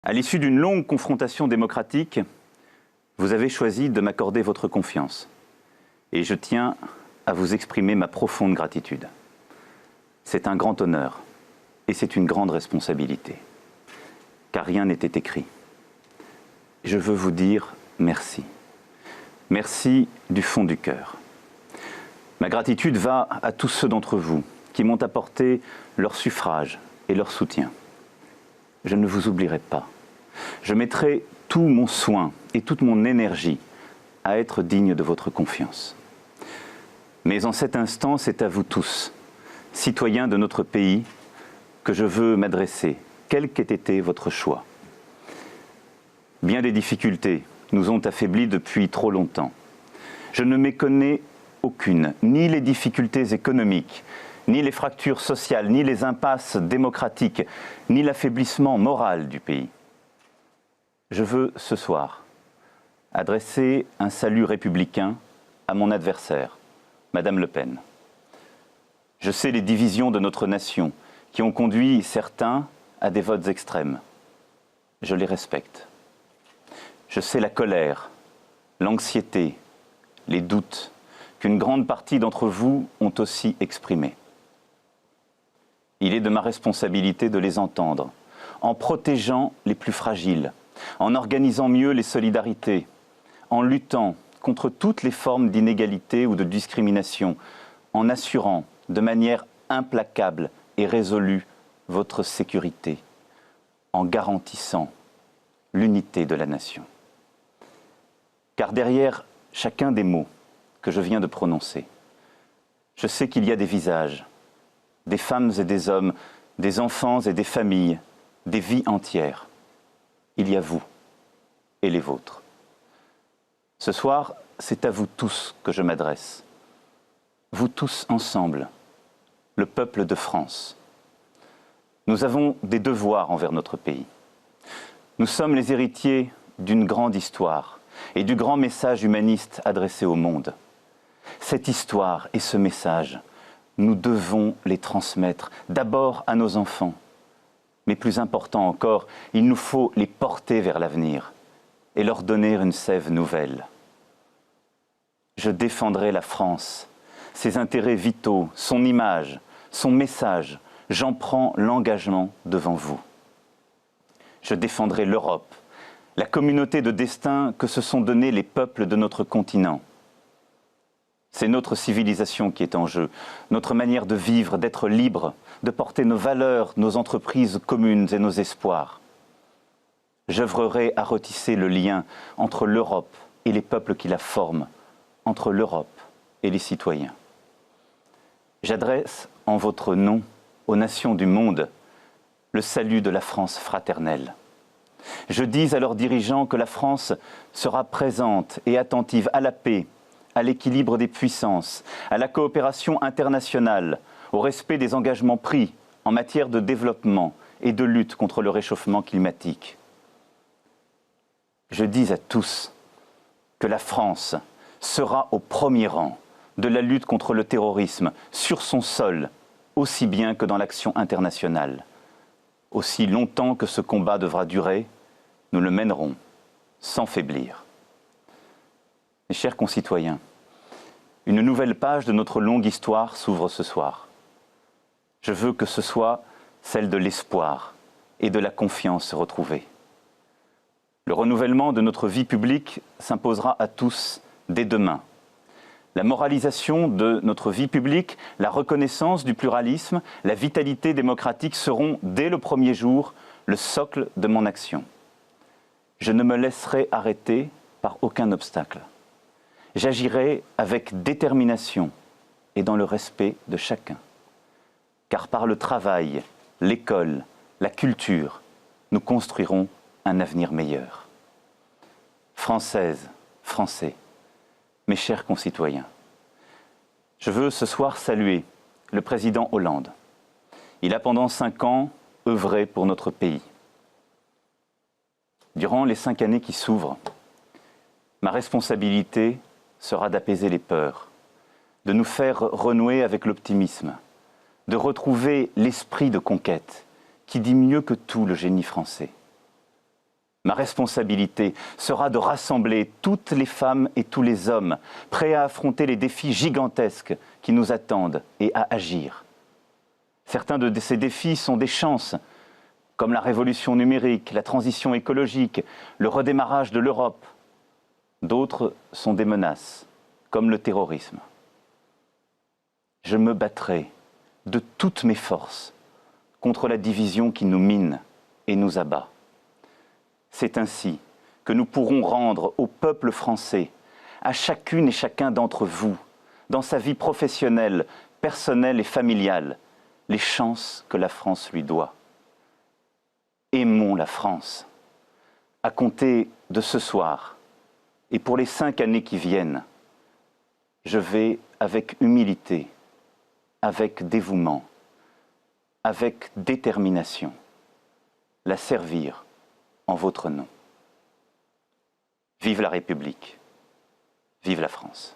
À l'issue d'une longue confrontation démocratique, vous avez choisi de m'accorder votre confiance. Et je tiens à vous exprimer ma profonde gratitude. C'est un grand honneur et c'est une grande responsabilité, car rien n'était écrit. Je veux vous dire merci. Merci du fond du cœur. Ma gratitude va à tous ceux d'entre vous qui m'ont apporté leur suffrage et leur soutien. Je ne vous oublierai pas. Je mettrai tout mon soin et toute mon énergie à être digne de votre confiance. Mais en cet instant, c'est à vous tous, citoyens de notre pays, que je veux m'adresser, quel qu'ait été votre choix. Bien des difficultés nous ont affaiblis depuis trop longtemps. Je ne méconnais aucune, ni les difficultés économiques, ni les fractures sociales, ni les impasses démocratiques, ni l'affaiblissement moral du pays. Je veux ce soir adresser un salut républicain à mon adversaire, Madame Le Pen. Je sais les divisions de notre nation qui ont conduit certains à des votes extrêmes. Je les respecte. Je sais la colère, l'anxiété, les doutes qu'une grande partie d'entre vous ont aussi exprimés. Il est de ma responsabilité de les entendre, en protégeant les plus fragiles, en organisant mieux les solidarités, en luttant contre toutes les formes d'inégalité ou de discrimination, en assurant de manière implacable et résolue votre sécurité, en garantissant l'unité de la nation. Car derrière chacun des mots que je viens de prononcer, je sais qu'il y a des visages, des femmes et des hommes, des enfants et des familles, des vies entières. Il y a vous et les vôtres. Ce soir, c'est à vous tous que je m'adresse. Vous tous ensemble, le peuple de France. Nous avons des devoirs envers notre pays. Nous sommes les héritiers d'une grande histoire et du grand message humaniste adressé au monde. Cette histoire et ce message, nous devons les transmettre d'abord à nos enfants. Mais plus important encore, il nous faut les porter vers l'avenir et leur donner une sève nouvelle. Je défendrai la France, ses intérêts vitaux, son image, son message. J'en prends l'engagement devant vous. Je défendrai l'Europe, la communauté de destin que se sont donnés les peuples de notre continent. C'est notre civilisation qui est en jeu, notre manière de vivre, d'être libre, de porter nos valeurs, nos entreprises communes et nos espoirs. J'œuvrerai à retisser le lien entre l'Europe et les peuples qui la forment, entre l'Europe et les citoyens. J'adresse en votre nom aux nations du monde le salut de la France fraternelle. Je dis à leurs dirigeants que la France sera présente et attentive à la paix, à l'équilibre des puissances, à la coopération internationale, au respect des engagements pris en matière de développement et de lutte contre le réchauffement climatique. Je dis à tous que la France sera au premier rang de la lutte contre le terrorisme sur son sol, aussi bien que dans l'action internationale. Aussi longtemps que ce combat devra durer, nous le mènerons sans faiblir. Mes chers concitoyens, une nouvelle page de notre longue histoire s'ouvre ce soir. Je veux que ce soit celle de l'espoir et de la confiance retrouvée. Le renouvellement de notre vie publique s'imposera à tous dès demain. La moralisation de notre vie publique, la reconnaissance du pluralisme, la vitalité démocratique seront, dès le premier jour, le socle de mon action. Je ne me laisserai arrêter par aucun obstacle. J'agirai avec détermination et dans le respect de chacun. Car par le travail, l'école, la culture, nous construirons un avenir meilleur. Françaises, Français, mes chers concitoyens, je veux ce soir saluer le président Hollande. Il a pendant 5 ans œuvré pour notre pays. Durant les 5 années qui s'ouvrent, ma responsabilité sera d'apaiser les peurs, de nous faire renouer avec l'optimisme, de retrouver l'esprit de conquête qui dit mieux que tout le génie français. Ma responsabilité sera de rassembler toutes les femmes et tous les hommes prêts à affronter les défis gigantesques qui nous attendent et à agir. Certains de ces défis sont des chances, comme la révolution numérique, la transition écologique, le redémarrage de l'Europe. D'autres sont des menaces, comme le terrorisme. Je me battrai de toutes mes forces contre la division qui nous mine et nous abat. C'est ainsi que nous pourrons rendre au peuple français, à chacune et chacun d'entre vous, dans sa vie professionnelle, personnelle et familiale, les chances que la France lui doit. Aimons la France. À compter de ce soir et pour les 5 années qui viennent, je vais avec humilité, avec dévouement, avec détermination, la servir en votre nom. Vive la République, vive la France.